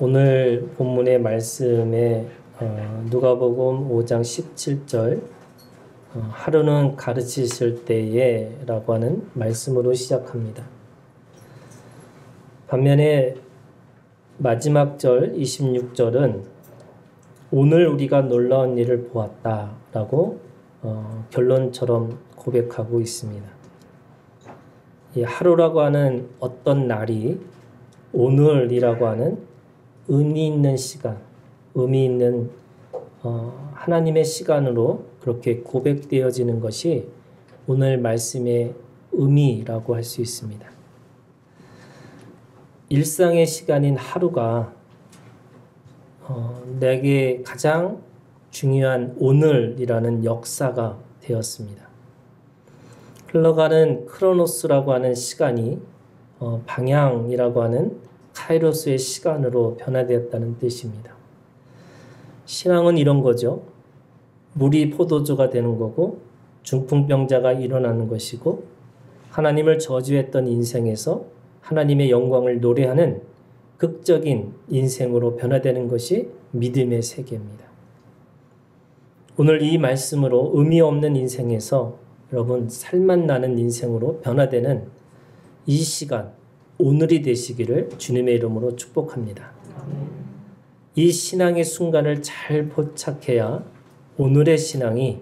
오늘 본문의 말씀에 누가복음 5장 17절 하루는 가르치실 때에 라고 하는 말씀으로 시작합니다. 반면에 마지막 절 26절은 오늘 우리가 놀라운 일을 보았다 라고 결론처럼 고백하고 있습니다. 이 하루라고 하는 어떤 날이 오늘이라고 하는 의미 있는 시간, 의미 있는 하나님의 시간으로 그렇게 고백되어지는 것이 오늘 말씀의 의미라고 할 수 있습니다. 일상의 시간인 하루가 내게 가장 중요한 오늘이라는 역사가 되었습니다. 흘러가는 크로노스라고 하는 시간이 방향이라고 하는 카이로스의 시간으로 변화되었다는 뜻입니다. 신앙은 이런 거죠. 물이 포도주가 되는 거고 중풍병자가 일어나는 것이고 하나님을 저주했던 인생에서 하나님의 영광을 노래하는 극적인 인생으로 변화되는 것이 믿음의 세계입니다. 오늘 이 말씀으로 의미 없는 인생에서 여러분 살만 나는 인생으로 변화되는 이 시간, 오늘이 되시기를 주님의 이름으로 축복합니다. 이 신앙의 순간을 잘 포착해야 오늘의 신앙이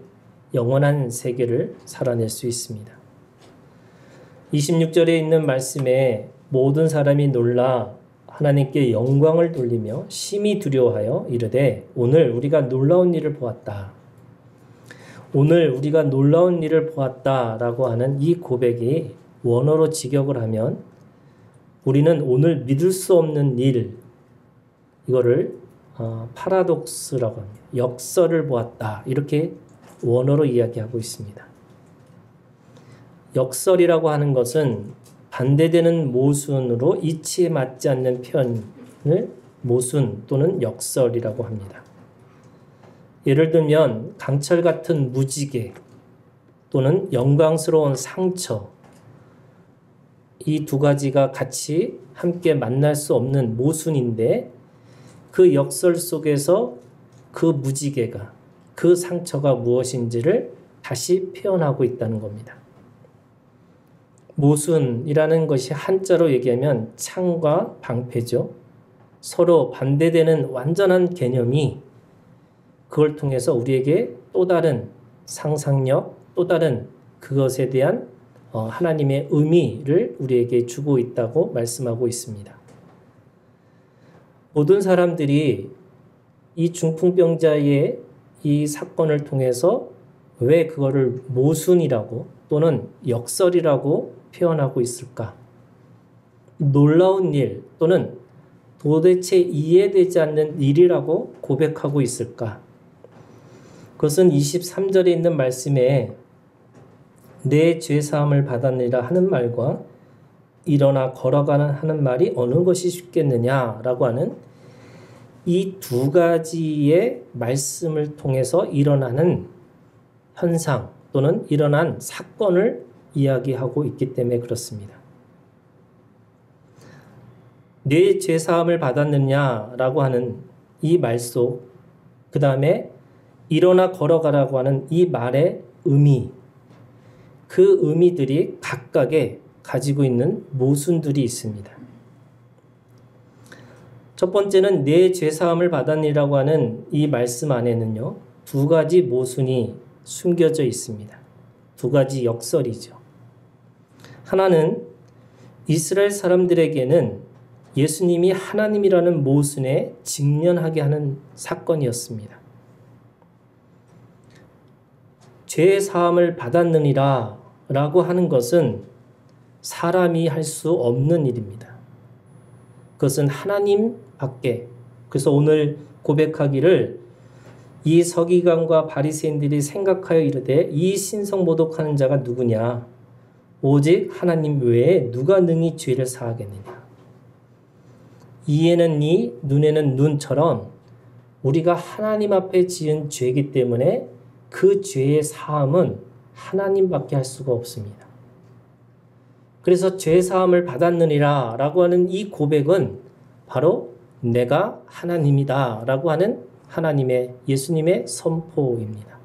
영원한 세계를 살아낼 수 있습니다. 26절에 있는 말씀에 모든 사람이 놀라 하나님께 영광을 돌리며 심히 두려워하여 이르되 오늘 우리가 놀라운 일을 보았다. 오늘 우리가 놀라운 일을 보았다라고 하는 이 고백이 원어로 직역을 하면 우리는 오늘 믿을 수 없는 일, 이거를 파라독스라고 합니다. 역설을 보았다. 이렇게 원어로 이야기하고 있습니다. 역설이라고 하는 것은 반대되는 모순으로 이치에 맞지 않는 표현을 모순 또는 역설이라고 합니다. 예를 들면 강철 같은 무지개 또는 영광스러운 상처, 이 두 가지가 같이 함께 만날 수 없는 모순인데 그 역설 속에서 그 무지개가, 그 상처가 무엇인지를 다시 표현하고 있다는 겁니다. 모순이라는 것이 한자로 얘기하면 창과 방패죠. 서로 반대되는 완전한 개념이 그걸 통해서 우리에게 또 다른 상상력, 또 다른 그것에 대한 하나님의 의미를 우리에게 주고 있다고 말씀하고 있습니다. 모든 사람들이 이 중풍병자의 이 사건을 통해서 왜 그거를 모순이라고 또는 역설이라고 표현하고 있을까? 놀라운 일 또는 도대체 이해되지 않는 일이라고 고백하고 있을까? 그것은 23절에 있는 말씀에 내 죄사함을 받았느니라 하는 말과 일어나 걸어가는 하는 말이 어느 것이 쉽겠느냐라고 하는 이 두 가지의 말씀을 통해서 일어나는 현상 또는 일어난 사건을 이야기하고 있기 때문에 그렇습니다. 내 죄사함을 받았느냐라고 하는 이 말 속, 그 다음에 일어나 걸어가라고 하는 이 말의 의미, 그 의미들이 각각에 가지고 있는 모순들이 있습니다. 첫 번째는 내 죄사함을 받았니라고 하는 이 말씀 안에는요, 두 가지 모순이 숨겨져 있습니다. 두 가지 역설이죠. 하나는 이스라엘 사람들에게는 예수님이 하나님이라는 모순에 직면하게 하는 사건이었습니다. 죄 사함을 받았느니라 라고 하는 것은 사람이 할 수 없는 일입니다. 그것은 하나님 밖에, 그래서 오늘 고백하기를 이 서기관과 바리새인들이 생각하여 이르되 이 신성모독하는 자가 누구냐? 오직 하나님 외에 누가 능히 죄를 사하겠느냐? 이에는 이, 눈에는 눈처럼 우리가 하나님 앞에 지은 죄이기 때문에 그 죄의 사함은 하나님밖에 할 수가 없습니다. 그래서 죄 사함을 받았느니라 라고 하는 이 고백은 바로 내가 하나님이다 라고 하는 예수님의 선포입니다.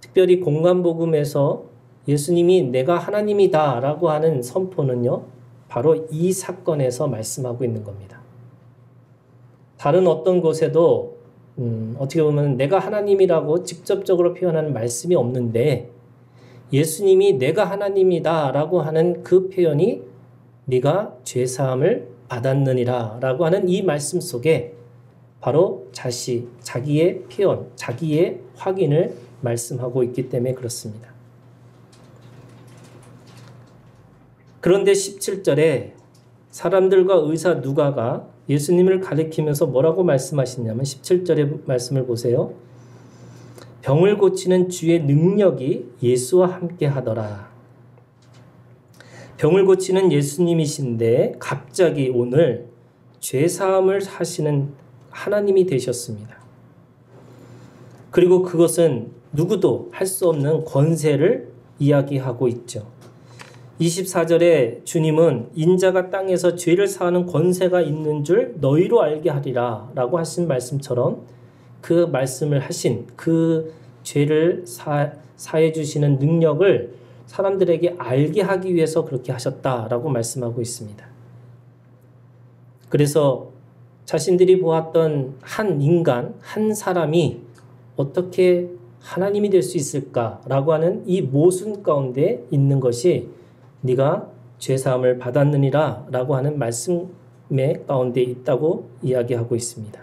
특별히 공관복음에서 예수님이 내가 하나님이다 라고 하는 선포는요, 바로 이 사건에서 말씀하고 있는 겁니다. 다른 어떤 곳에도 어떻게 보면 내가 하나님이라고 직접적으로 표현하는 말씀이 없는데, 예수님이 내가 하나님이다 라고 하는 그 표현이 네가 죄사함을 받았느니라 라고 하는 이 말씀 속에 바로 자기의 표현, 자기의 확인을 말씀하고 있기 때문에 그렇습니다. 그런데 17절에 사람들과 의사 누가가 예수님을 가리키면서 뭐라고 말씀하시냐면 17절의 말씀을 보세요. 병을 고치는 주의 능력이 예수와 함께 하더라. 병을 고치는 예수님이신데 갑자기 오늘 죄사함을 하시는 하나님이 되셨습니다. 그리고 그것은 누구도 할 수 없는 권세를 이야기하고 있죠. 24절에 주님은 인자가 땅에서 죄를 사하는 권세가 있는 줄 너희로 알게 하리라 라고 하신 말씀처럼 그 말씀을 하신 그 죄를 사해 주시는 능력을 사람들에게 알게 하기 위해서 그렇게 하셨다라고 말씀하고 있습니다. 그래서 자신들이 보았던 한 인간, 한 사람이 어떻게 하나님이 될 수 있을까라고 하는 이 모순 가운데 있는 것이 네가 죄사함을 받았느니라 라고 하는 말씀의 가운데 있다고 이야기하고 있습니다.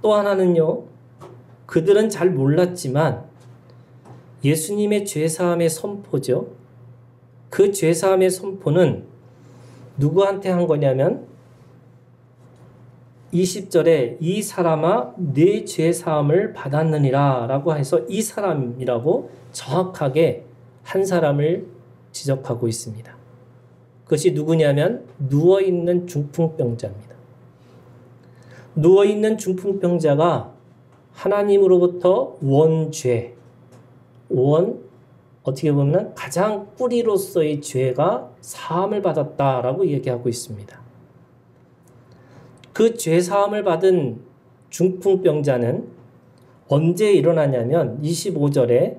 또 하나는요, 그들은 잘 몰랐지만 예수님의 죄사함의 선포죠. 그 죄사함의 선포는 누구한테 한 거냐면 20절에 이 사람아 내 죄사함을 받았느니라 라고 해서 이 사람이라고 정확하게 한 사람을 지적하고 있습니다. 그것이 누구냐면 누워있는 중풍병자입니다. 누워있는 중풍병자가 하나님으로부터 어떻게 보면 가장 뿌리로서의 죄가 사함을 받았다라고 얘기하고 있습니다. 그 죄사함을 받은 중풍병자는 언제 일어나냐면 25절에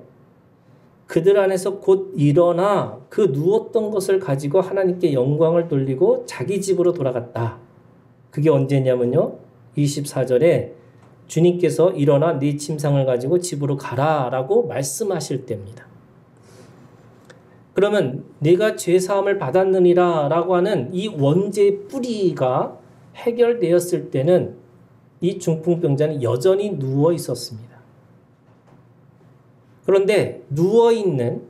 그들 안에서 곧 일어나 그 누웠던 것을 가지고 하나님께 영광을 돌리고 자기 집으로 돌아갔다. 그게 언제냐면요. 24절에 주님께서 일어나 네 침상을 가지고 집으로 가라라고 말씀하실 때입니다. 그러면 내가 죄사함을 받았느니라 라고 하는 이 원죄의 뿌리가 해결되었을 때는 이 중풍병자는 여전히 누워 있었습니다. 그런데 누워있는,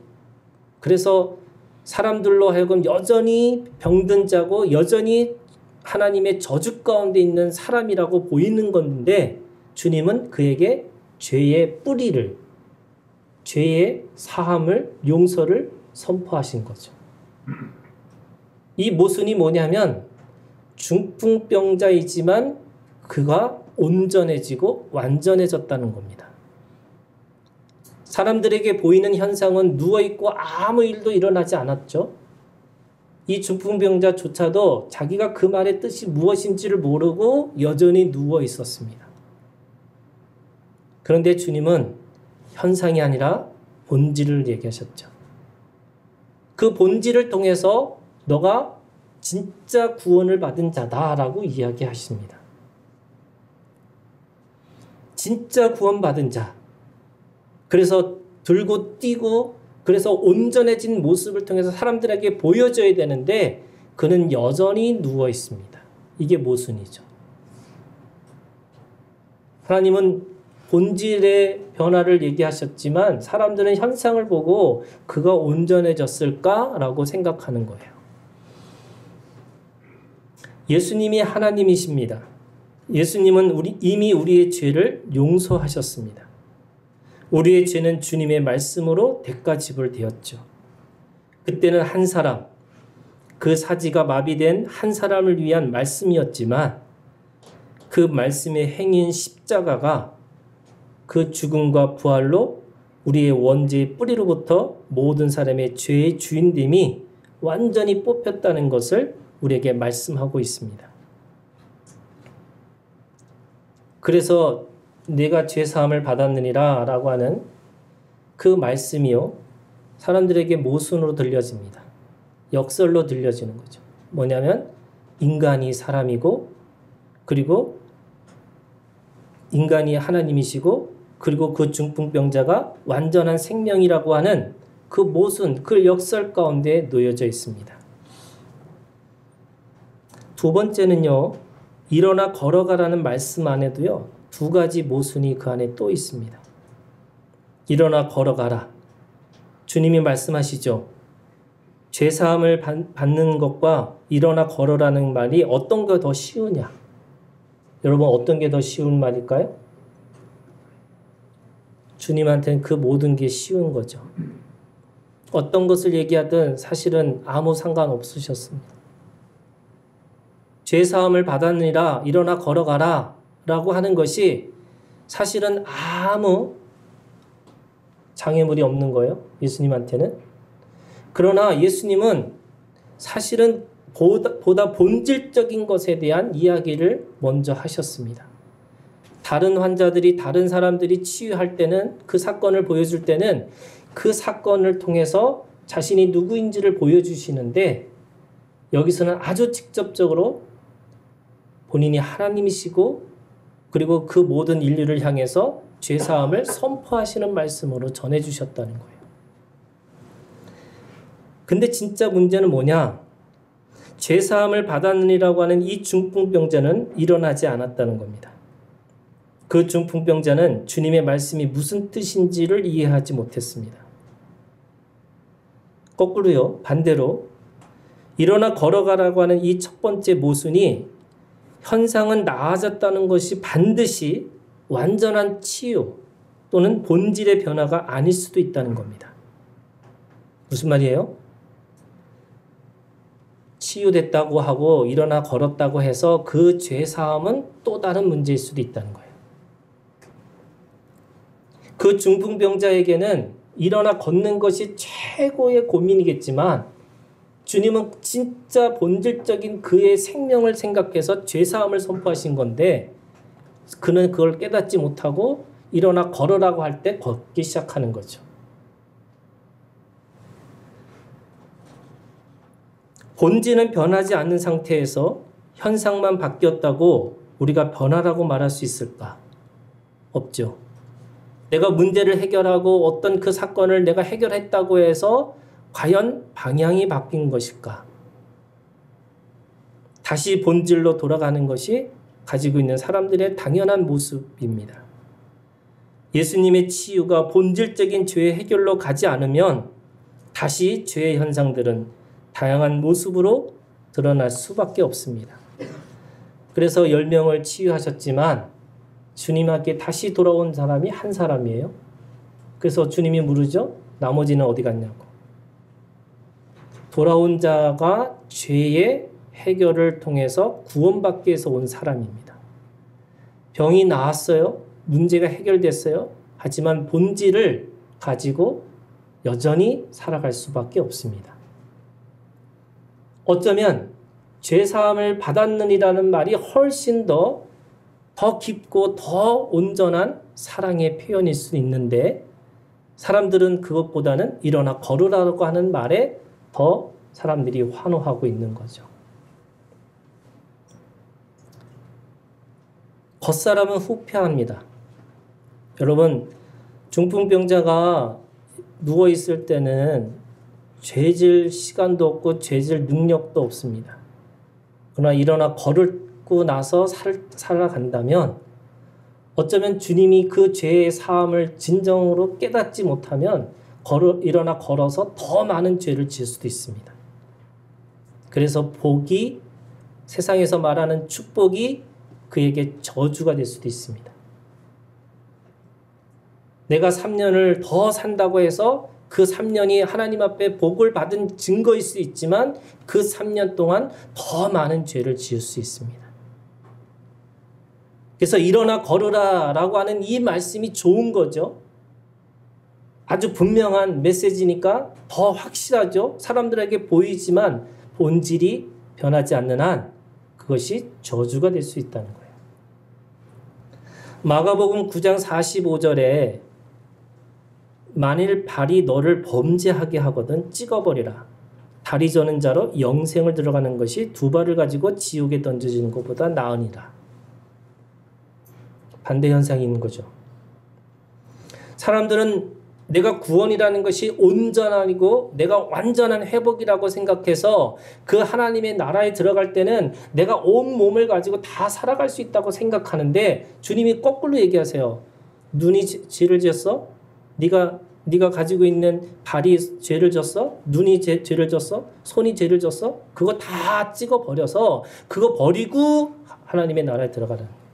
그래서 사람들로 하여금 여전히 병든 자고 여전히 하나님의 저주 가운데 있는 사람이라고 보이는 건데 주님은 그에게 죄의 뿌리를, 죄의 사함을, 용서를 선포하신 거죠. 이 모순이 뭐냐면 중풍병자이지만 그가 온전해지고 완전해졌다는 겁니다. 사람들에게 보이는 현상은 누워있고 아무 일도 일어나지 않았죠. 이 중풍병자조차도 자기가 그 말의 뜻이 무엇인지를 모르고 여전히 누워 있었습니다. 그런데 주님은 현상이 아니라 본질을 얘기하셨죠. 그 본질을 통해서 너가 진짜 구원을 받은 자다라고 이야기하십니다. 진짜 구원받은 자. 그래서 들고 뛰고 그래서 온전해진 모습을 통해서 사람들에게 보여줘야 되는데 그는 여전히 누워 있습니다. 이게 모순이죠. 하나님은 본질의 변화를 얘기하셨지만 사람들은 현상을 보고 그가 온전해졌을까라고 생각하는 거예요. 예수님이 하나님이십니다. 예수님은 이미 우리의 죄를 용서하셨습니다. 우리의 죄는 주님의 말씀으로 대가 지불되었죠. 그때는 한 사람, 그 사지가 마비된 한 사람을 위한 말씀이었지만 그 말씀의 행인 십자가가 그 죽음과 부활로 우리의 원죄의 뿌리로부터 모든 사람의 죄의 주인됨이 완전히 뽑혔다는 것을 우리에게 말씀하고 있습니다. 그래서 내가 죄사함을 받았느니라 라고 하는 그 말씀이요, 사람들에게 모순으로 들려집니다. 역설로 들려지는 거죠. 뭐냐면 인간이 사람이고, 그리고 인간이 하나님이시고, 그리고 그 중풍병자가 완전한 생명이라고 하는 그 모순, 그 역설 가운데 놓여져 있습니다. 두 번째는요, 일어나 걸어가라는 말씀 안에도요, 두 가지 모순이 그 안에 또 있습니다. 일어나 걸어가라. 주님이 말씀하시죠. 죄사함을 받는 것과 일어나 걸어라는 말이 어떤 게 더 쉬우냐? 여러분, 어떤 게 더 쉬운 말일까요? 주님한테는 그 모든 게 쉬운 거죠. 어떤 것을 얘기하든 사실은 아무 상관없으셨습니다. 죄사함을 받았느니라 일어나 걸어가라 라고 하는 것이 사실은 아무 장애물이 없는 거예요. 예수님한테는. 그러나 예수님은 사실은 보다 본질적인 것에 대한 이야기를 먼저 하셨습니다. 다른 환자들이, 다른 사람들이 치유할 때는, 그 사건을 보여줄 때는 그 사건을 통해서 자신이 누구인지를 보여주시는데, 여기서는 아주 직접적으로 본인이 하나님이시고, 그리고 그 모든 인류를 향해서 죄사함을 선포하시는 말씀으로 전해주셨다는 거예요. 근데 진짜 문제는 뭐냐? 죄사함을 받았느니라고 하는 이 중풍병자는 일어나지 않았다는 겁니다. 그 중풍병자는 주님의 말씀이 무슨 뜻인지를 이해하지 못했습니다. 거꾸로요, 반대로 일어나 걸어가라고 하는 이 첫 번째 모순이 현상은 나아졌다는 것이 반드시 완전한 치유 또는 본질의 변화가 아닐 수도 있다는 겁니다. 무슨 말이에요? 치유됐다고 하고 일어나 걸었다고 해서 그 죄사함은 또 다른 문제일 수도 있다는 거예요. 그 중풍병자에게는 일어나 걷는 것이 최고의 고민이겠지만 주님은 진짜 본질적인 그의 생명을 생각해서 죄사함을 선포하신 건데 그는 그걸 깨닫지 못하고 일어나 걸으라고 할 때 걷기 시작하는 거죠. 본질은 변하지 않는 상태에서 현상만 바뀌었다고 우리가 변화라고 말할 수 있을까? 없죠. 내가 문제를 해결하고 어떤 그 사건을 내가 해결했다고 해서 과연 방향이 바뀐 것일까? 다시 본질로 돌아가는 것이 가지고 있는 사람들의 당연한 모습입니다. 예수님의 치유가 본질적인 죄의 해결로 가지 않으면 다시 죄의 현상들은 다양한 모습으로 드러날 수밖에 없습니다. 그래서 10명을 치유하셨지만 주님에게 다시 돌아온 사람이 한 사람이에요. 그래서 주님이 물으죠. 나머지는 어디 갔냐고. 돌아온 자가 죄의 해결을 통해서 구원받기 위해서 온 사람입니다. 병이 나았어요. 문제가 해결됐어요. 하지만 본질을 가지고 여전히 살아갈 수밖에 없습니다. 어쩌면 죄사함을 받았느니라는 말이 훨씬 더 깊고 더 온전한 사랑의 표현일 수 있는데 사람들은 그것보다는 일어나 걸으라고 하는 말에 더 사람들이 환호하고 있는 거죠. 겉사람은 후패합니다. 여러분, 중풍병자가 누워있을 때는 죄질 시간도 없고 죄질 능력도 없습니다. 그러나 일어나 걸고 나서 살아간다면 어쩌면 주님이 그 죄의 사함을 진정으로 깨닫지 못하면 일어나 걸어서 더 많은 죄를 지을 수도 있습니다. 그래서 복이, 세상에서 말하는 축복이 그에게 저주가 될 수도 있습니다. 내가 3년을 더 산다고 해서 그 3년이 하나님 앞에 복을 받은 증거일 수 있지만 그 3년 동안 더 많은 죄를 지을 수 있습니다. 그래서 일어나 걸으라 라고 하는 이 말씀이 좋은 거죠. 아주 분명한 메시지니까 더 확실하죠. 사람들에게 보이지만 본질이 변하지 않는 한 그것이 저주가 될 수 있다는 거예요. 마가복음 9장 45절에 만일 발이 너를 범죄하게 하거든 찍어버리라. 다리 저는 자로 영생을 들어가는 것이 두 발을 가지고 지옥에 던져지는 것보다 나으니라. 반대 현상이 있는 거죠. 사람들은 내가 구원이라는 것이 온전하고 내가 완전한 회복이라고 생각해서 그 하나님의 나라에 들어갈 때는 내가 온 몸을 가지고 다 살아갈 수 있다고 생각하는데 주님이 거꾸로 얘기하세요. 눈이 죄를 지었어? 네가 가지고 있는 발이 죄를 졌어? 눈이 죄를 졌어? 손이 죄를 졌어? 그거 다 찍어버려서 그거 버리고 하나님의 나라에 들어가라는 거예요.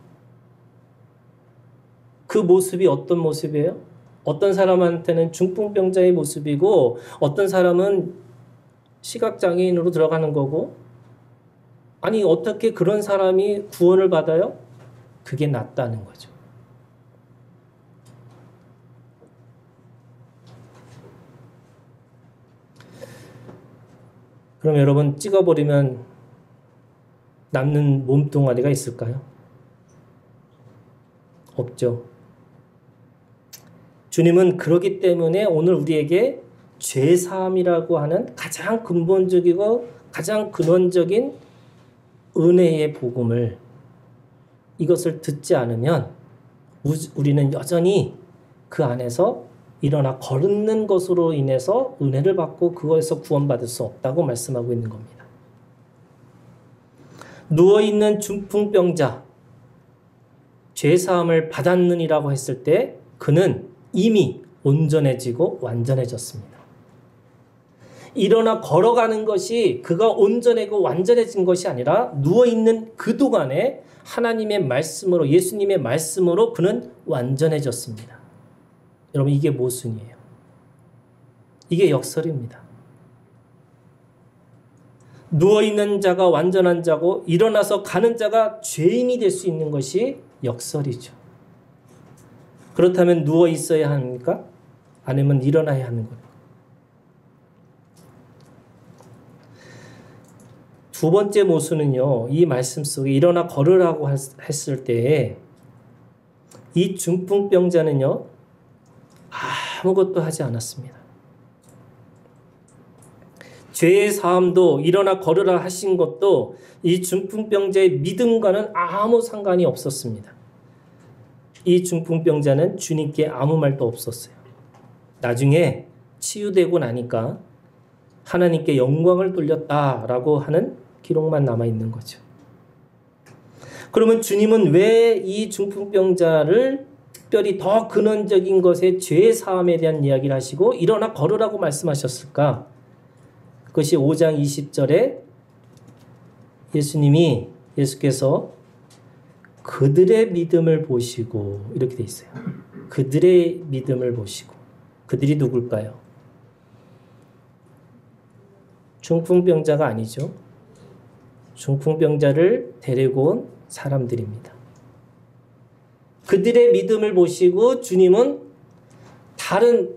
그 모습이 어떤 모습이에요? 어떤 사람한테는 중풍병자의 모습이고 어떤 사람은 시각장애인으로 들어가는 거고 아니 어떻게 그런 사람이 구원을 받아요? 그게 낫다는 거죠. 그럼 여러분 찍어버리면 남는 몸뚱아리가 있을까요? 없죠. 주님은 그러기 때문에 오늘 우리에게 죄사함이라고 하는 가장 근본적이고 가장 근원적인 은혜의 복음을 이것을 듣지 않으면 우리는 여전히 그 안에서 일어나 걸는 것으로 인해서 은혜를 받고 그것에서 구원받을 수 없다고 말씀하고 있는 겁니다. 누워있는 중풍병자 죄사함을 받았느니라고 했을 때 그는 이미 온전해지고 완전해졌습니다. 일어나 걸어가는 것이 그가 온전하고 완전해진 것이 아니라 누워있는 그동안에 하나님의 말씀으로 예수님의 말씀으로 그는 완전해졌습니다. 여러분 이게 모순이에요. 이게 역설입니다. 누워있는 자가 완전한 자고 일어나서 가는 자가 죄인이 될 수 있는 것이 역설이죠. 그렇다면 누워 있어야 합니까? 아니면 일어나야 하는 겁니까? 두 번째 모순은요. 이 말씀 속에 일어나 걸으라고 했을 때에 이 중풍병자는요. 아무것도 하지 않았습니다. 죄의 사함도 일어나 걸으라 하신 것도 이 중풍병자의 믿음과는 아무 상관이 없었습니다. 이 중풍병자는 주님께 아무 말도 없었어요. 나중에 치유되고 나니까 하나님께 영광을 돌렸다라고 하는 기록만 남아있는 거죠. 그러면 주님은 왜 이 중풍병자를 특별히 더 근원적인 것의 죄 사함에 대한 이야기를 하시고 일어나 걸으라고 말씀하셨을까? 그것이 5장 20절에 예수께서 그들의 믿음을 보시고 이렇게 돼 있어요. 그들의 믿음을 보시고 그들이 누굴까요? 중풍병자가 아니죠. 중풍병자를 데리고 온 사람들입니다. 그들의 믿음을 보시고 주님은 다른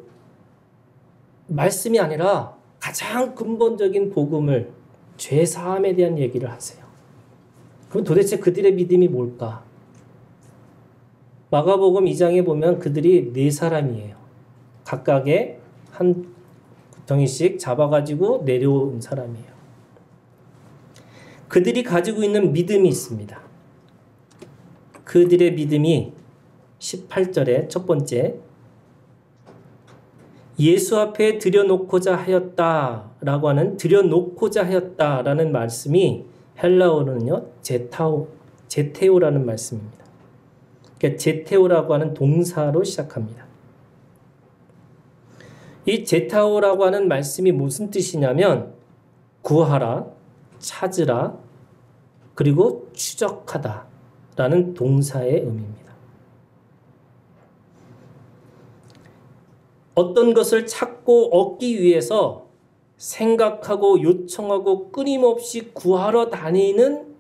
말씀이 아니라 가장 근본적인 복음을 죄사함에 대한 얘기를 하세요. 그럼 도대체 그들의 믿음이 뭘까? 마가복음 2장에 보면 그들이 4사람이에요. 각각의 한 구덩이씩 잡아가지고 내려온 사람이에요. 그들이 가지고 있는 믿음이 있습니다. 그들의 믿음이 18절에 첫 번째 예수 앞에 드려놓고자 하였다라고 하는 드려놓고자 하였다라는 말씀이 헬라어로는요 제테오라는 말씀입니다. 그러니까 제테오라고 하는 동사로 시작합니다. 이 제타오라고 하는 말씀이 무슨 뜻이냐면 구하라, 찾으라, 그리고 추적하다 라는 동사의 의미입니다. 어떤 것을 찾고 얻기 위해서 생각하고 요청하고 끊임없이 구하러 다니는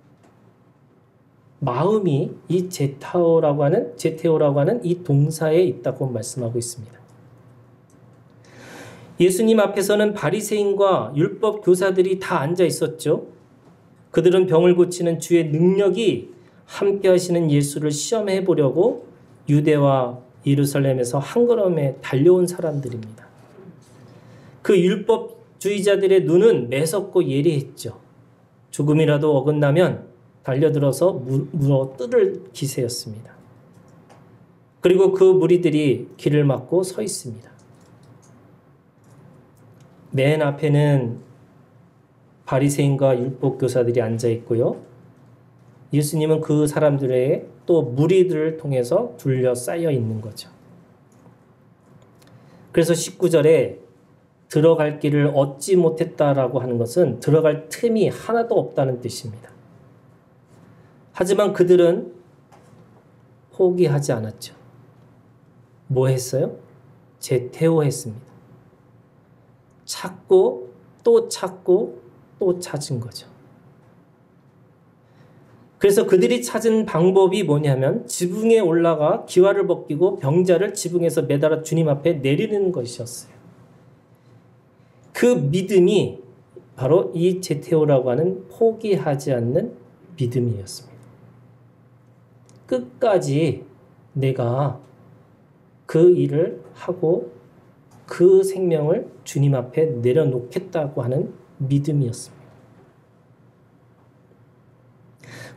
마음이 이 제테오라고 하는 이 동사에 있다고 말씀하고 있습니다. 예수님 앞에서는 바리새인과 율법 교사들이 다 앉아 있었죠. 그들은 병을 고치는 주의 능력이 함께 하시는 예수를 시험해 보려고 유대와 예루살렘에서 한 걸음에 달려온 사람들입니다. 그 율법주의자들의 눈은 매섭고 예리했죠. 조금이라도 어긋나면 달려들어서 물어 뜯을 기세였습니다. 그리고 그 무리들이 길을 막고 서 있습니다. 맨 앞에는 바리새인과 율법교사들이 앉아 있고요. 예수님은 그 사람들의 또 무리들을 통해서 둘러싸여 있는 거죠. 그래서 19절에 들어갈 길을 얻지 못했다라고 하는 것은 들어갈 틈이 하나도 없다는 뜻입니다. 하지만 그들은 포기하지 않았죠. 뭐 했어요? 재테오했습니다. 찾고 또 찾고 또 찾은 거죠. 그래서 그들이 찾은 방법이 뭐냐면 지붕에 올라가 기와를 벗기고 병자를 지붕에서 매달아 주님 앞에 내리는 것이었어요. 그 믿음이 바로 이 재테오라고 하는 포기하지 않는 믿음이었습니다. 끝까지 내가 그 일을 하고 그 생명을 주님 앞에 내려놓겠다고 하는 믿음이었습니다.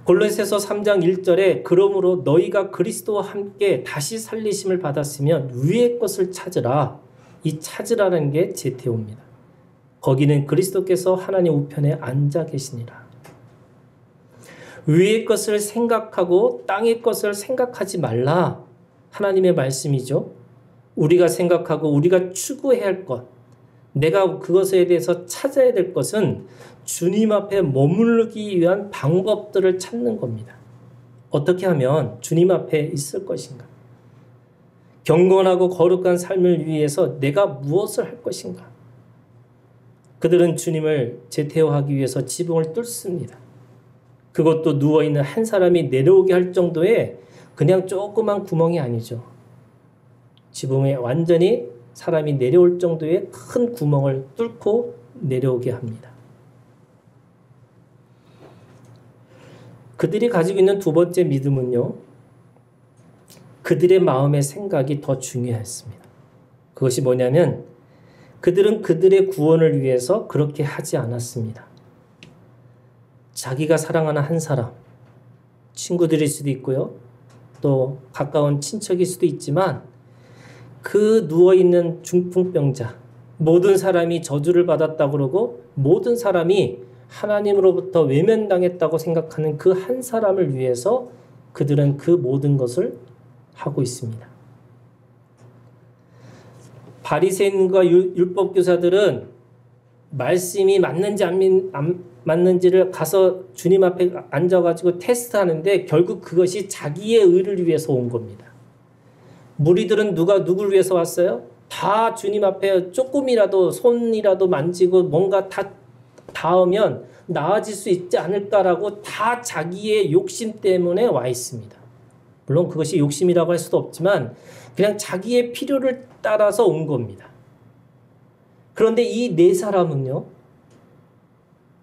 골로새서 3장 1절에 그러므로 너희가 그리스도와 함께 다시 살리심을 받았으면 위의 것을 찾으라. 이 찾으라는 게 재테오입니다. 거기는 그리스도께서 하나님 우편에 앉아 계시니라. 위의 것을 생각하고 땅의 것을 생각하지 말라. 하나님의 말씀이죠. 우리가 생각하고 우리가 추구해야 할 것, 내가 그것에 대해서 찾아야 될 것은 주님 앞에 머무르기 위한 방법들을 찾는 겁니다. 어떻게 하면 주님 앞에 있을 것인가? 경건하고 거룩한 삶을 위해서 내가 무엇을 할 것인가? 그들은 주님을 재테오하기 위해서 지붕을 뚫습니다. 그것도 누워있는 한 사람이 내려오게 할 정도의 그냥 조그만 구멍이 아니죠. 지붕에 완전히 사람이 내려올 정도의 큰 구멍을 뚫고 내려오게 합니다. 그들이 가지고 있는 두 번째 믿음은요, 그들의 마음의 생각이 더 중요했습니다. 그것이 뭐냐면 그들은 그들의 구원을 위해서 그렇게 하지 않았습니다. 자기가 사랑하는 한 사람, 친구들일 수도 있고요, 또 가까운 친척일 수도 있지만 그 누워있는 중풍병자, 모든 사람이 저주를 받았다고 그러고 모든 사람이 하나님으로부터 외면당했다고 생각하는 그 한 사람을 위해서 그들은 그 모든 것을 하고 있습니다. 바리새인과 율법교사들은 말씀이 맞는지 안 맞는지를 가서 주님 앞에 앉아가지고 테스트하는데 결국 그것이 자기의 의를 위해서 온 겁니다. 무리들은 누구를 위해서 왔어요? 다 주님 앞에 조금이라도 손이라도 만지고 뭔가 다 닿으면 나아질 수 있지 않을까라고 다 자기의 욕심 때문에 와 있습니다. 물론 그것이 욕심이라고 할 수도 없지만 그냥 자기의 필요를 따라서 온 겁니다. 그런데 이 네 사람은요,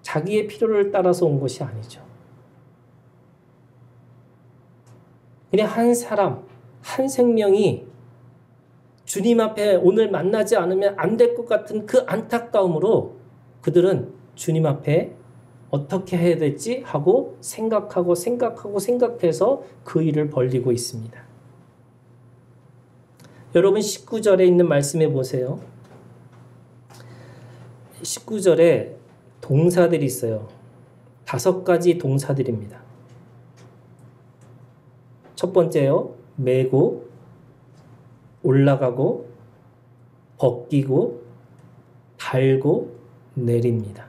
자기의 필요를 따라서 온 것이 아니죠. 그냥 한 사람, 한 생명이 주님 앞에 오늘 만나지 않으면 안 될 것 같은 그 안타까움으로 그들은 주님 앞에 어떻게 해야 될지 하고 생각해서 그 일을 벌이고 있습니다. 여러분 19절에 있는 말씀해 보세요. 19절에 동사들이 있어요. 5가지 동사들입니다. 첫 번째요. 메고, 올라가고, 벗기고, 달고, 내립니다.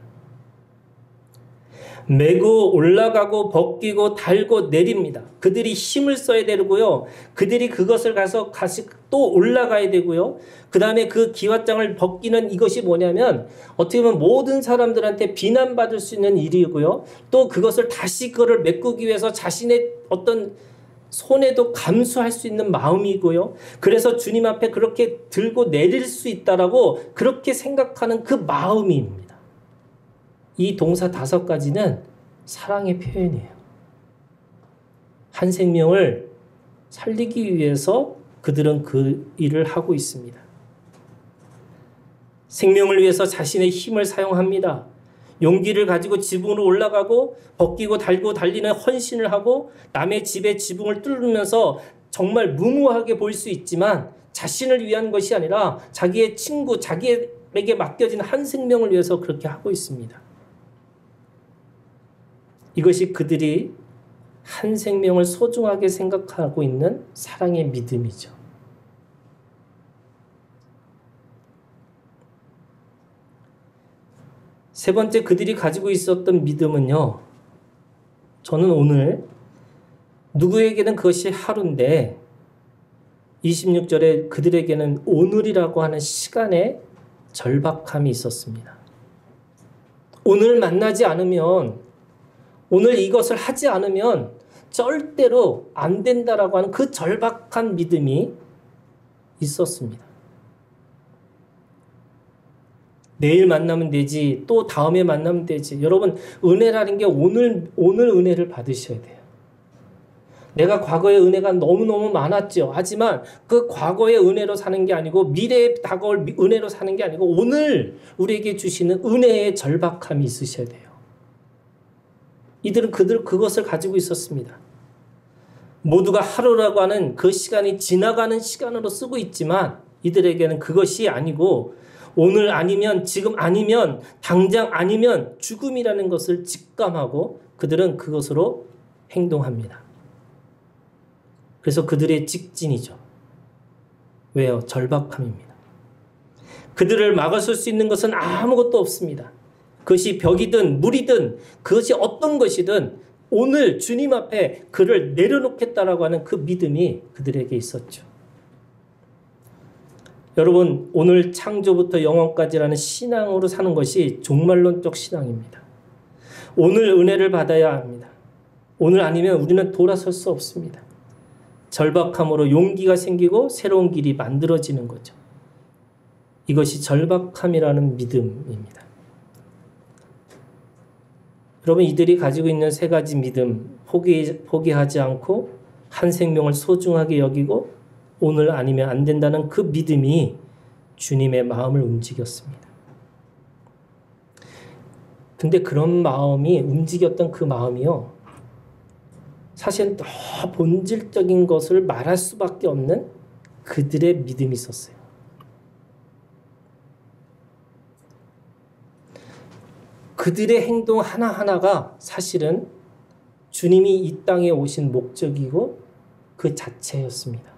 메고 올라가고 벗기고 달고 내립니다. 그들이 힘을 써야 되고요. 그들이 그것을 가서 또 올라가야 되고요. 그 다음에 그 기왓장을 벗기는 이것이 뭐냐면 어떻게 보면 모든 사람들한테 비난받을 수 있는 일이고요. 또 그것을 다시 그거를 메꾸기 위해서 자신의 어떤 손해도 감수할 수 있는 마음이고요. 그래서 주님 앞에 그렇게 들고 내릴 수 있다라고 그렇게 생각하는 그 마음입니다. 이 동사 5가지는 사랑의 표현이에요. 한 생명을 살리기 위해서 그들은 그 일을 하고 있습니다. 생명을 위해서 자신의 힘을 사용합니다. 용기를 가지고 지붕으로 올라가고 벗기고 달고 달리는 헌신을 하고 남의 집의 지붕을 뚫으면서 정말 무모하게 보일 수 있지만 자신을 위한 것이 아니라 자기의 친구, 자기에게 맡겨진 한 생명을 위해서 그렇게 하고 있습니다. 이것이 그들이 한 생명을 소중하게 생각하고 있는 사랑의 믿음이죠. 세 번째, 그들이 가지고 있었던 믿음은요, 저는 오늘 누구에게는 그것이 하루인데 26절에 그들에게는 오늘이라고 하는 시간에 절박함이 있었습니다. 오늘 만나지 않으면, 오늘 이것을 하지 않으면 절대로 안 된다라고 하는 그 절박한 믿음이 있었습니다. 내일 만나면 되지, 또 다음에 만나면 되지. 여러분, 은혜라는 게 오늘 은혜를 받으셔야 돼요. 내가 과거의 은혜가 너무너무 많았죠. 하지만 그 과거의 은혜로 사는 게 아니고 미래에 다가올 은혜로 사는 게 아니고 오늘 우리에게 주시는 은혜의 절박함이 있으셔야 돼요. 이들은 그것을 가지고 있었습니다. 모두가 하루라고 하는 그 시간이 지나가는 시간으로 쓰고 있지만 이들에게는 그것이 아니고 오늘 아니면, 지금 아니면, 당장 아니면 죽음이라는 것을 직감하고 그들은 그것으로 행동합니다. 그래서 그들의 직진이죠. 왜요? 절박함입니다. 그들을 막아설 수 있는 것은 아무것도 없습니다. 그것이 벽이든 물이든 그것이 어떤 것이든 오늘 주님 앞에 그를 내려놓겠다라고 하는 그 믿음이 그들에게 있었죠. 여러분, 오늘 창조부터 영원까지라는 신앙으로 사는 것이 종말론적 신앙입니다. 오늘 은혜를 받아야 합니다. 오늘 아니면 우리는 돌아설 수 없습니다. 절박함으로 용기가 생기고 새로운 길이 만들어지는 거죠. 이것이 절박함이라는 믿음입니다. 여러분, 이들이 가지고 있는 세 가지 믿음, 포기하지 않고 한 생명을 소중하게 여기고 오늘 아니면 안 된다는 그 믿음이 주님의 마음을 움직였습니다. 근데 그런 마음이 움직였던 그 마음이요, 사실은 더 본질적인 것을 말할 수밖에 없는 그들의 믿음이 있었어요. 그들의 행동 하나하나가 사실은 주님이 이 땅에 오신 목적이고 그 자체였습니다.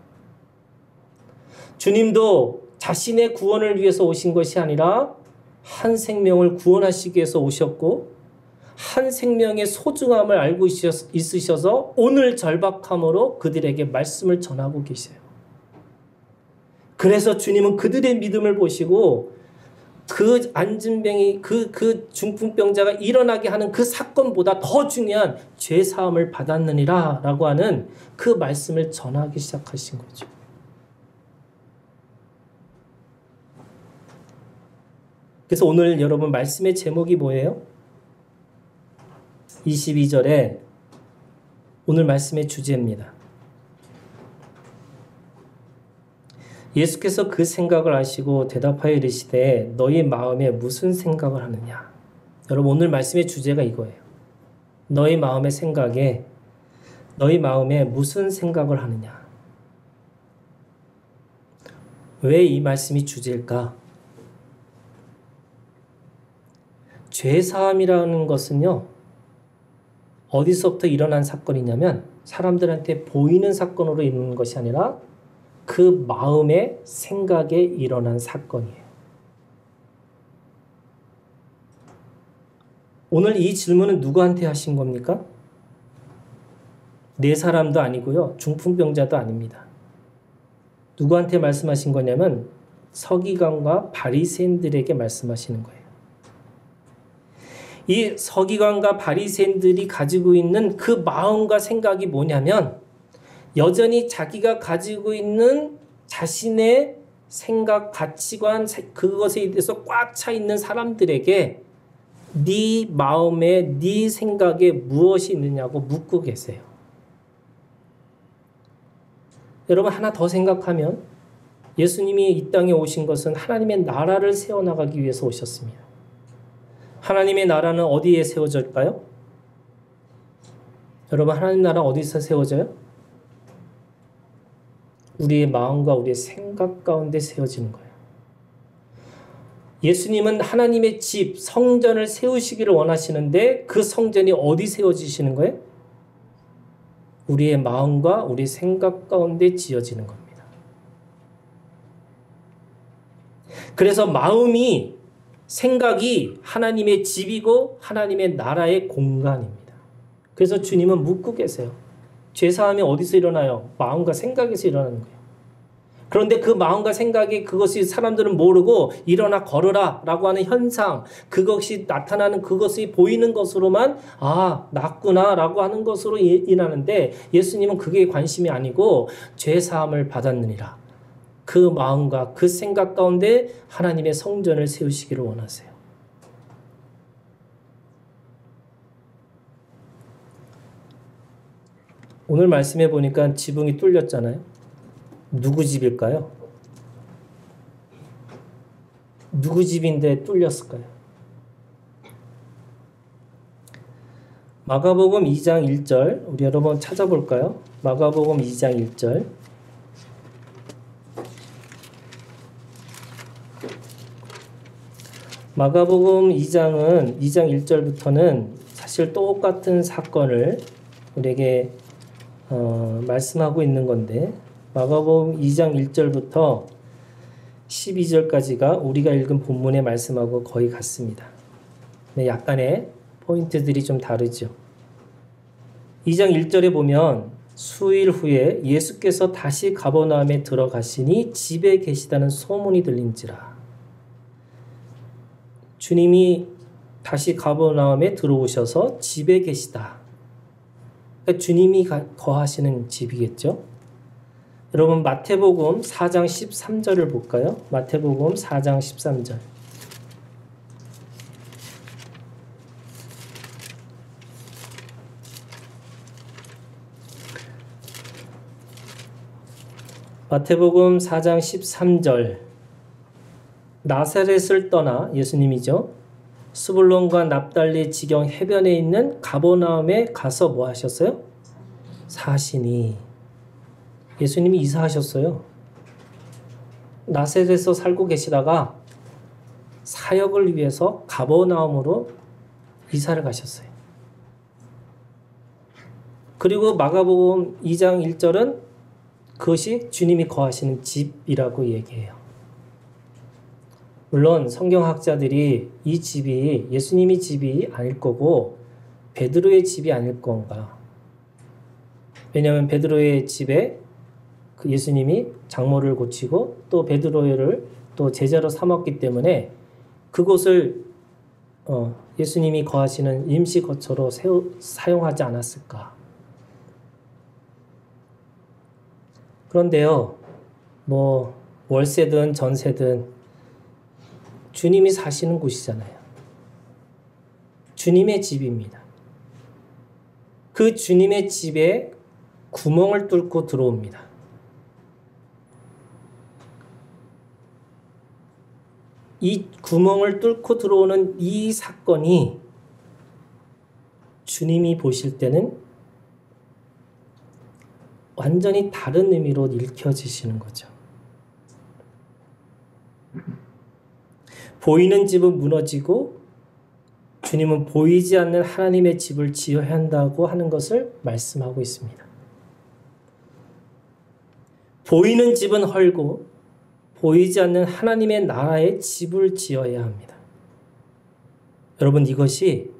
주님도 자신의 구원을 위해서 오신 것이 아니라 한 생명을 구원하시기 위해서 오셨고 한 생명의 소중함을 알고 있으셔서 오늘 절박함으로 그들에게 말씀을 전하고 계세요. 그래서 주님은 그들의 믿음을 보시고 그 안진병이 그 중풍병자가 일어나게 하는 그 사건보다 더 중요한 죄사함을 받았느니라 라고 하는 그 말씀을 전하기 시작하신 거죠. 그래서 오늘 여러분 말씀의 제목이 뭐예요? 22절에 오늘 말씀의 주제입니다. 예수께서 그 생각을 아시고 대답하여 이르시되 너희 마음에 무슨 생각을 하느냐. 여러분 오늘 말씀의 주제가 이거예요. 너희 마음의 생각에 너희 마음에 무슨 생각을 하느냐. 왜 이 말씀이 주제일까? 죄사함이라는 것은요, 어디서부터 일어난 사건이냐면 사람들한테 보이는 사건으로 일어나는 것이 아니라 그 마음의 생각에 일어난 사건이에요. 오늘 이 질문은 누구한테 하신 겁니까? 네 사람도 아니고요. 중풍병자도 아닙니다. 누구한테 말씀하신 거냐면 서기관과 바리새인들에게 말씀하시는 거예요. 이 서기관과 바리새인들이 가지고 있는 그 마음과 생각이 뭐냐면 여전히 자기가 가지고 있는 자신의 생각, 가치관, 그것에 대해서 꽉 차 있는 사람들에게 네 마음에 네 생각에 무엇이 있느냐고 묻고 계세요. 여러분 하나 더 생각하면 예수님이 이 땅에 오신 것은 하나님의 나라를 세워나가기 위해서 오셨습니다. 하나님의 나라는 어디에 세워질까요? 여러분 하나님 나라 어디서 세워져요? 우리의 마음과 우리의 생각 가운데 세워지는 거예요. 예수님은 하나님의 집, 성전을 세우시기를 원하시는데 그 성전이 어디 세워지시는 거예요? 우리의 마음과 우리 생각 가운데 지어지는 겁니다. 그래서 마음이, 생각이 하나님의 집이고 하나님의 나라의 공간입니다. 그래서 주님은 묻고 계세요. 죄사함이 어디서 일어나요? 마음과 생각에서 일어나는 거예요. 그런데 그 마음과 생각이 그것이 사람들은 모르고 일어나 걸으라 라고 하는 현상, 그것이 나타나는 그것이 보이는 것으로만 낫구나 라고 하는 것으로 인하는데 예수님은 그게 관심이 아니고 죄사함을 받았느니라. 그 마음과 그 생각 가운데 하나님의 성전을 세우시기를 원하세요. 오늘 말씀해 보니까 지붕이 뚫렸잖아요. 누구 집일까요? 누구 집인데 뚫렸을까요? 마가복음 2장 1절 우리 여러분 찾아볼까요? 마가복음 2장 1절 마가복음 2장 1절부터는 사실 똑같은 사건을 우리에게 말씀하고 있는 건데 마가복음 2장 1절부터 12절까지가 우리가 읽은 본문의 말씀하고 거의 같습니다. 네, 약간의 포인트들이 좀 다르죠. 2장 1절에 보면 수일 후에 예수께서 다시 가버나움에 들어가시니 집에 계시다는 소문이 들린지라. 주님이 다시 가버나움에 들어오셔서 집에 계시다. 그러니까 주님이 거하시는 집이겠죠. 여러분 마태복음 4장 13절을 볼까요? 마태복음 4장 13절. 마태복음 4장 13절. 나사렛을 떠나 예수님이죠. 스불론과 납달리 지경 해변에 있는 가버나움에 가서 뭐 하셨어요? 사시니. 예수님이 이사하셨어요. 나사렛에서 살고 계시다가 사역을 위해서 가버나움으로 이사를 가셨어요. 그리고 마가복음 2장 1절은 그것이 주님이 거하시는 집이라고 얘기해요. 물론 성경학자들이 이 집이 예수님의 집이 아닐 거고 베드로의 집이 아닐 건가. 왜냐하면 베드로의 집에 그 예수님이 장모를 고치고 또 베드로를 또 제자로 삼았기 때문에 그곳을 예수님이 거하시는 임시 거처로 사용하지 않았을까. 그런데요, 뭐 월세든 전세든 주님이 사시는 곳이잖아요. 주님의 집입니다. 그 주님의 집에 구멍을 뚫고 들어옵니다. 이 구멍을 뚫고 들어오는 이 사건이 주님이 보실 때는 완전히 다른 의미로 읽혀지시는 거죠. 보이는 집은 무너지고 주님은 보이지 않는 하나님의 집을 지어야 한다고 하는 것을 말씀하고 있습니다. 보이는 집은 헐고 보이지 않는 하나님의 나라의 집을 지어야 합니다. 여러분 이것이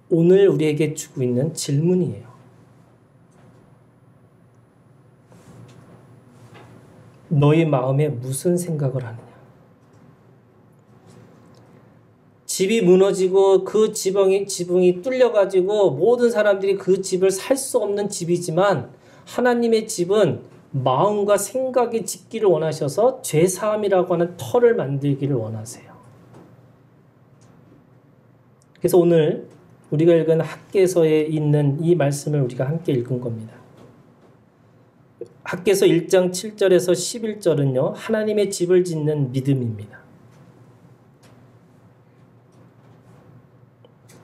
오늘 우리에게 주고 있는 질문이에요. 너희 마음에 무슨 생각을 하느냐? 집이 무너지고 그 지붕이 뚫려가지고 모든 사람들이 그 집을 살 수 없는 집이지만 하나님의 집은 마음과 생각이 짓기를 원하셔서 죄사함이라고 하는 터를 만들기를 원하세요. 그래서 오늘 우리가 읽은 학개서에 있는 이 말씀을 우리가 함께 읽은 겁니다. 학개서 1장 7절에서 11절은요. 하나님의 집을 짓는 믿음입니다.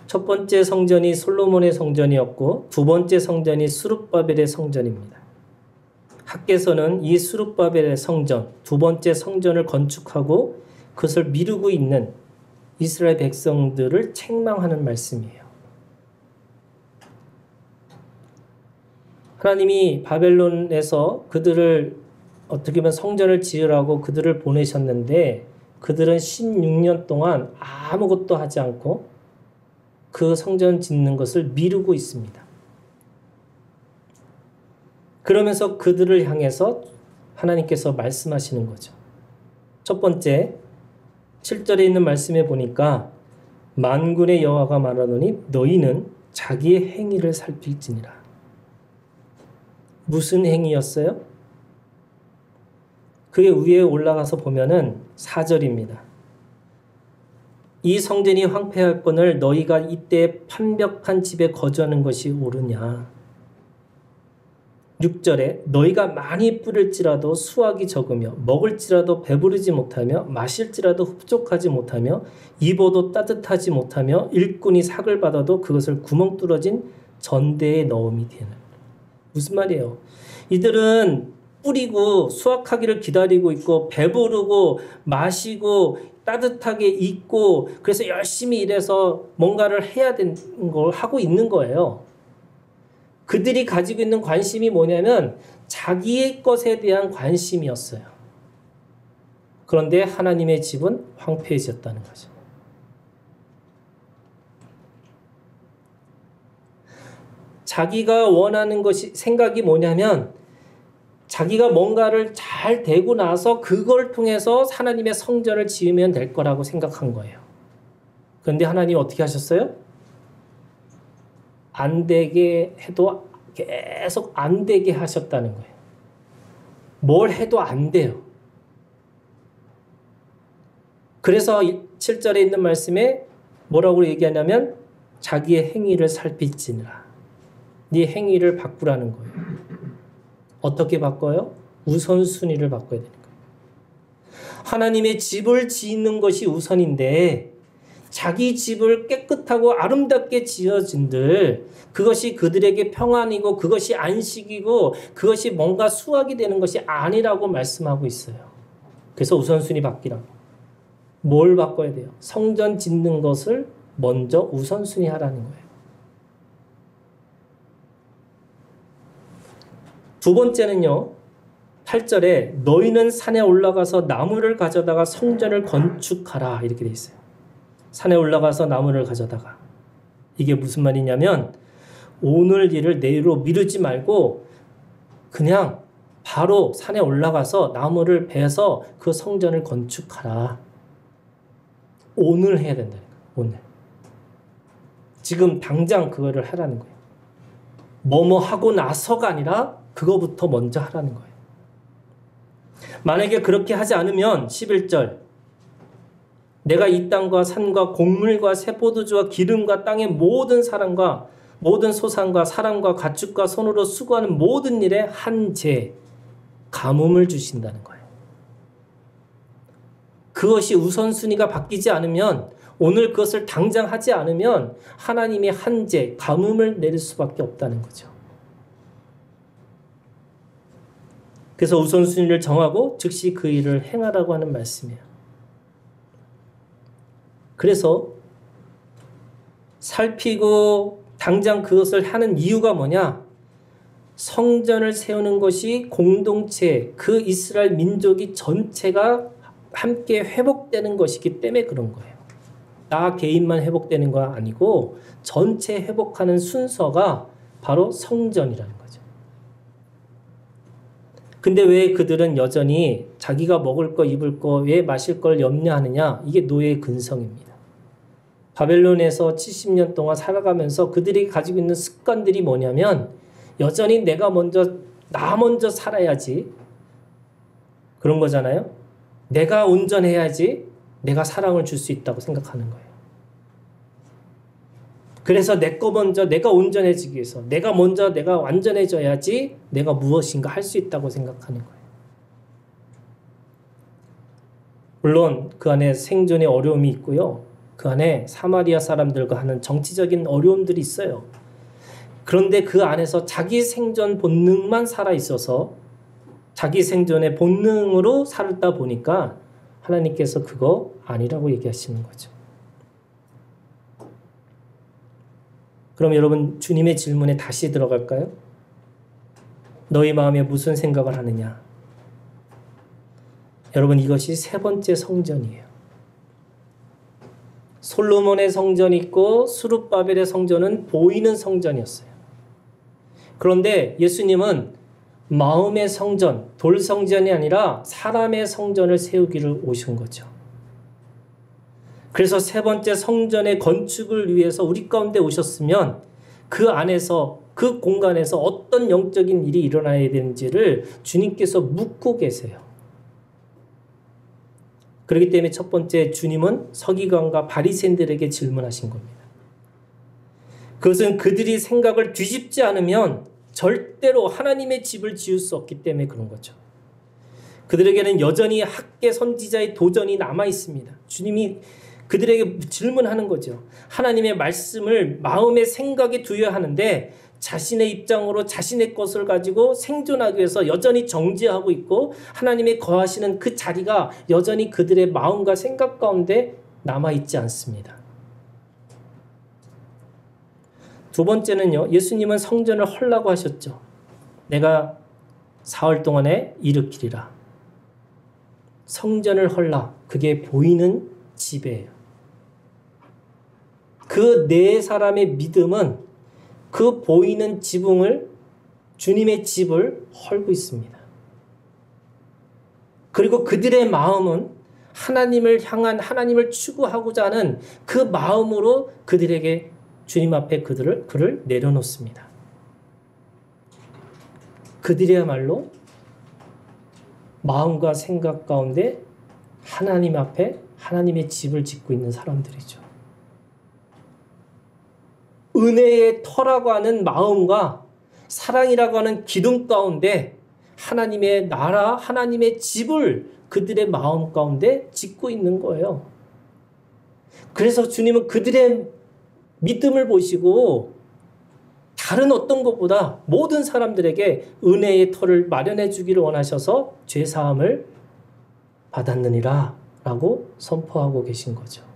첫 번째 성전이 솔로몬의 성전이었고 두 번째 성전이 스룹바벨의 성전입니다. 학개서는 이 스룹바벨의 성전, 두 번째 성전을 건축하고 그것을 미루고 있는 이스라엘 백성들을 책망하는 말씀이에요. 하나님이 바벨론에서 그들을 어떻게 보면 성전을 지으라고 그들을 보내셨는데 그들은 16년 동안 아무것도 하지 않고 그 성전 짓는 것을 미루고 있습니다. 그러면서 그들을 향해서 하나님께서 말씀하시는 거죠. 첫 번째 7절에 있는 말씀에 보니까 만군의 여호와가 말하노니 너희는 자기의 행위를 살필지니라. 무슨 행위였어요? 그 위에 올라가서 보면은 4절입니다. 이 성전이 황폐할 건을 너희가 이때 판벽한 집에 거주하는 것이 옳으냐. 6절에 너희가 많이 뿌릴지라도 수확이 적으며 먹을지라도 배부르지 못하며 마실지라도 흡족하지 못하며 입어도 따뜻하지 못하며 일꾼이 삭을 받아도 그것을 구멍 뚫어진 전대에 넣음이 되는. 무슨 말이에요? 이들은 뿌리고 수확하기를 기다리고 있고 배부르고 마시고 따뜻하게 입고 그래서 열심히 일해서 뭔가를 해야 되는 걸 하고 있는 거예요. 그들이 가지고 있는 관심이 뭐냐면 자기의 것에 대한 관심이었어요. 그런데 하나님의 집은 황폐해졌다는 거죠. 자기가 원하는 것이 생각이 뭐냐면 자기가 뭔가를 잘 되고 나서 그걸 통해서 하나님의 성전을 지으면 될 거라고 생각한 거예요. 그런데 하나님 어떻게 하셨어요? 안 되게 해도 계속 안 되게 하셨다는 거예요. 뭘 해도 안 돼요. 그래서 7절에 있는 말씀에 뭐라고 얘기하냐면 자기의 행위를 살필지니라. 네 행위를 바꾸라는 거예요. 어떻게 바꿔요? 우선순위를 바꿔야 되는 거예요. 하나님의 집을 짓는 것이 우선인데 자기 집을 깨끗하고 아름답게 지어진들 그것이 그들에게 평안이고 그것이 안식이고 그것이 뭔가 수확이 되는 것이 아니라고 말씀하고 있어요. 그래서 우선순위 바뀌라고. 뭘 바꿔야 돼요? 성전 짓는 것을 먼저 우선순위 하라는 거예요. 두 번째는요. 8절에 너희는 산에 올라가서 나무를 가져다가 성전을 건축하라 이렇게 돼 있어요. 산에 올라가서 나무를 가져다가 이게 무슨 말이냐면 오늘 일을 내일로 미루지 말고 그냥 바로 산에 올라가서 나무를 베서 그 성전을 건축하라. 오늘 해야 된다는 거예요. 오늘. 지금 당장 그거를 하라는 거예요. 뭐뭐 하고 나서가 아니라 그거부터 먼저 하라는 거예요. 만약에 그렇게 하지 않으면 11절 내가 이 땅과 산과 곡물과 새포도주와 기름과 땅의 모든 사람과 모든 소산과 사람과 가축과 손으로 수고하는 모든 일에 한 재 가뭄을 주신다는 거예요. 그것이 우선순위가 바뀌지 않으면 오늘 그것을 당장 하지 않으면 하나님이 한 재 가뭄을 내릴 수밖에 없다는 거죠. 그래서 우선순위를 정하고 즉시 그 일을 행하라고 하는 말씀이에요. 그래서 살피고 당장 그것을 하는 이유가 뭐냐? 성전을 세우는 것이 공동체, 그 이스라엘 민족이 전체가 함께 회복되는 것이기 때문에 그런 거예요. 나 개인만 회복되는 거 아니고 전체 회복하는 순서가 바로 성전이라는 거죠. 근데 왜 그들은 여전히 자기가 먹을 거, 입을 거, 왜 마실 걸 염려하느냐? 이게 노예의 근성입니다. 바벨론에서 70년 동안 살아가면서 그들이 가지고 있는 습관들이 뭐냐면 여전히 나 먼저 살아야지. 그런 거잖아요. 내가 온전해야지 내가 사랑을 줄 수 있다고 생각하는 거예요. 그래서 내 거 먼저 내가 온전해지기 위해서 내가 먼저 내가 완전해져야지 내가 무엇인가 할 수 있다고 생각하는 거예요. 물론 그 안에 생존의 어려움이 있고요. 그 안에 사마리아 사람들과 하는 정치적인 어려움들이 있어요. 그런데 그 안에서 자기 생존 본능만 살아있어서 자기 생존의 본능으로 살다 보니까 하나님께서 그거 아니라고 얘기하시는 거죠. 그럼 여러분 주님의 질문에 다시 들어갈까요? 너희 마음에 무슨 생각을 하느냐? 여러분 이것이 세 번째 성전이에요. 솔로몬의 성전이 있고 스룹바벨의 성전은 보이는 성전이었어요. 그런데 예수님은 마음의 성전, 돌 성전이 아니라 사람의 성전을 세우기를 오신 거죠. 그래서 세 번째 성전의 건축을 위해서 우리 가운데 오셨으면 그 안에서 그 공간에서 어떤 영적인 일이 일어나야 되는지를 주님께서 묻고 계세요. 그렇기 때문에 첫 번째 주님은 서기관과 바리새인들에게 질문하신 겁니다. 그것은 그들이 생각을 뒤집지 않으면 절대로 하나님의 집을 지을 수 없기 때문에 그런 거죠. 그들에게는 여전히 학계 선지자의 도전이 남아 있습니다. 주님이 그들에게 질문하는 거죠. 하나님의 말씀을 마음의 생각에 두어야 하는데 자신의 입장으로 자신의 것을 가지고 생존하기 위해서 여전히 정죄하고 있고 하나님의 거하시는 그 자리가 여전히 그들의 마음과 생각 가운데 남아있지 않습니다. 두 번째는요. 예수님은 성전을 헐라고 하셨죠. 내가 사흘 동안에 일으키리라. 성전을 헐라. 그게 보이는 집이에요. 그 네 사람의 믿음은 그 보이는 지붕을 주님의 집을 헐고 있습니다. 그리고 그들의 마음은 하나님을 향한 하나님을 추구하고자 하는 그 마음으로 그들에게 주님 앞에 그를 내려놓습니다. 그들이야말로 마음과 생각 가운데 하나님 앞에 하나님의 집을 짓고 있는 사람들이죠. 은혜의 터라고 하는 마음과 사랑이라고 하는 기둥 가운데 하나님의 나라, 하나님의 집을 그들의 마음 가운데 짓고 있는 거예요. 그래서 주님은 그들의 믿음을 보시고 다른 어떤 것보다 모든 사람들에게 은혜의 터를 마련해 주기를 원하셔서 죄사함을 받았느니라 라고 선포하고 계신 거죠.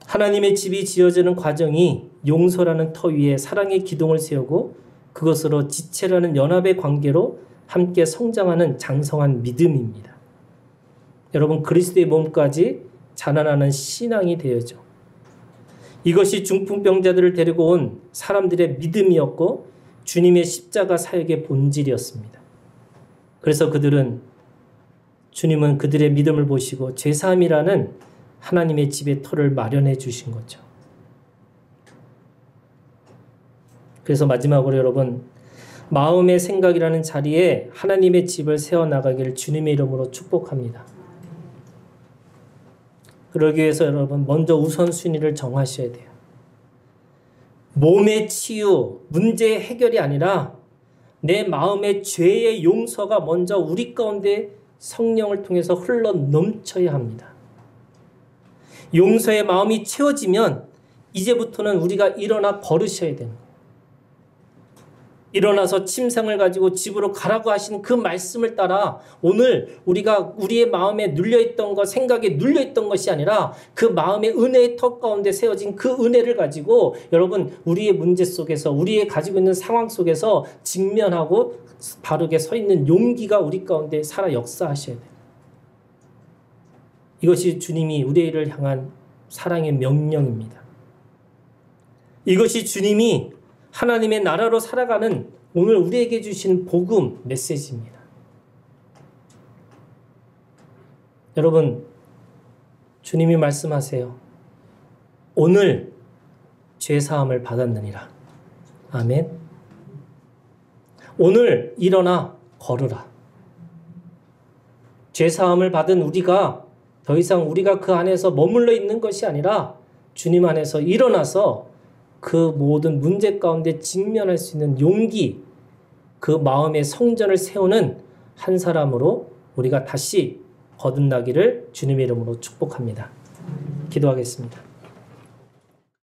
하나님의 집이 지어지는 과정이 용서라는 터 위에 사랑의 기둥을 세우고 그것으로 지체라는 연합의 관계로 함께 성장하는 장성한 믿음입니다. 여러분 그리스도의 몸까지 자라나는 신앙이 되어죠. 이것이 중풍병자들을 데리고 온 사람들의 믿음이었고 주님의 십자가 사역의 본질이었습니다. 그래서 주님은 그들의 믿음을 보시고 죄사함이라는 하나님의 집의 터를 마련해 주신 거죠. 그래서 마지막으로 여러분 마음의 생각이라는 자리에 하나님의 집을 세워나가기를 주님의 이름으로 축복합니다. 그러기 위해서 여러분 먼저 우선순위를 정하셔야 돼요. 몸의 치유, 문제의 해결이 아니라 내 마음의 죄의 용서가 먼저 우리 가운데 성령을 통해서 흘러 넘쳐야 합니다. 용서의 마음이 채워지면 이제부터는 우리가 일어나 걸으셔야 되는 거예요. 일어나서 침상을 가지고 집으로 가라고 하신 그 말씀을 따라 오늘 우리가 우리의 마음에 눌려있던 것, 생각에 눌려있던 것이 아니라 그 마음의 은혜의 턱 가운데 세워진 그 은혜를 가지고 여러분 우리의 문제 속에서 우리의 가지고 있는 상황 속에서 직면하고 바르게 서 있는 용기가 우리 가운데 살아 역사하셔야 돼요. 이것이 주님이 우리를 향한 사랑의 명령입니다. 이것이 주님이 하나님의 나라로 살아가는 오늘 우리에게 주신 복음 메시지입니다. 여러분, 주님이 말씀하세요. 오늘 죄사함을 받았느니라. 아멘. 오늘 일어나 걸으라. 죄사함을 받은 우리가 더 이상 우리가 그 안에서 머물러 있는 것이 아니라 주님 안에서 일어나서 그 모든 문제 가운데 직면할 수 있는 용기, 그 마음의 성전을 세우는 한 사람으로 우리가 다시 거듭나기를 주님의 이름으로 축복합니다. 기도하겠습니다.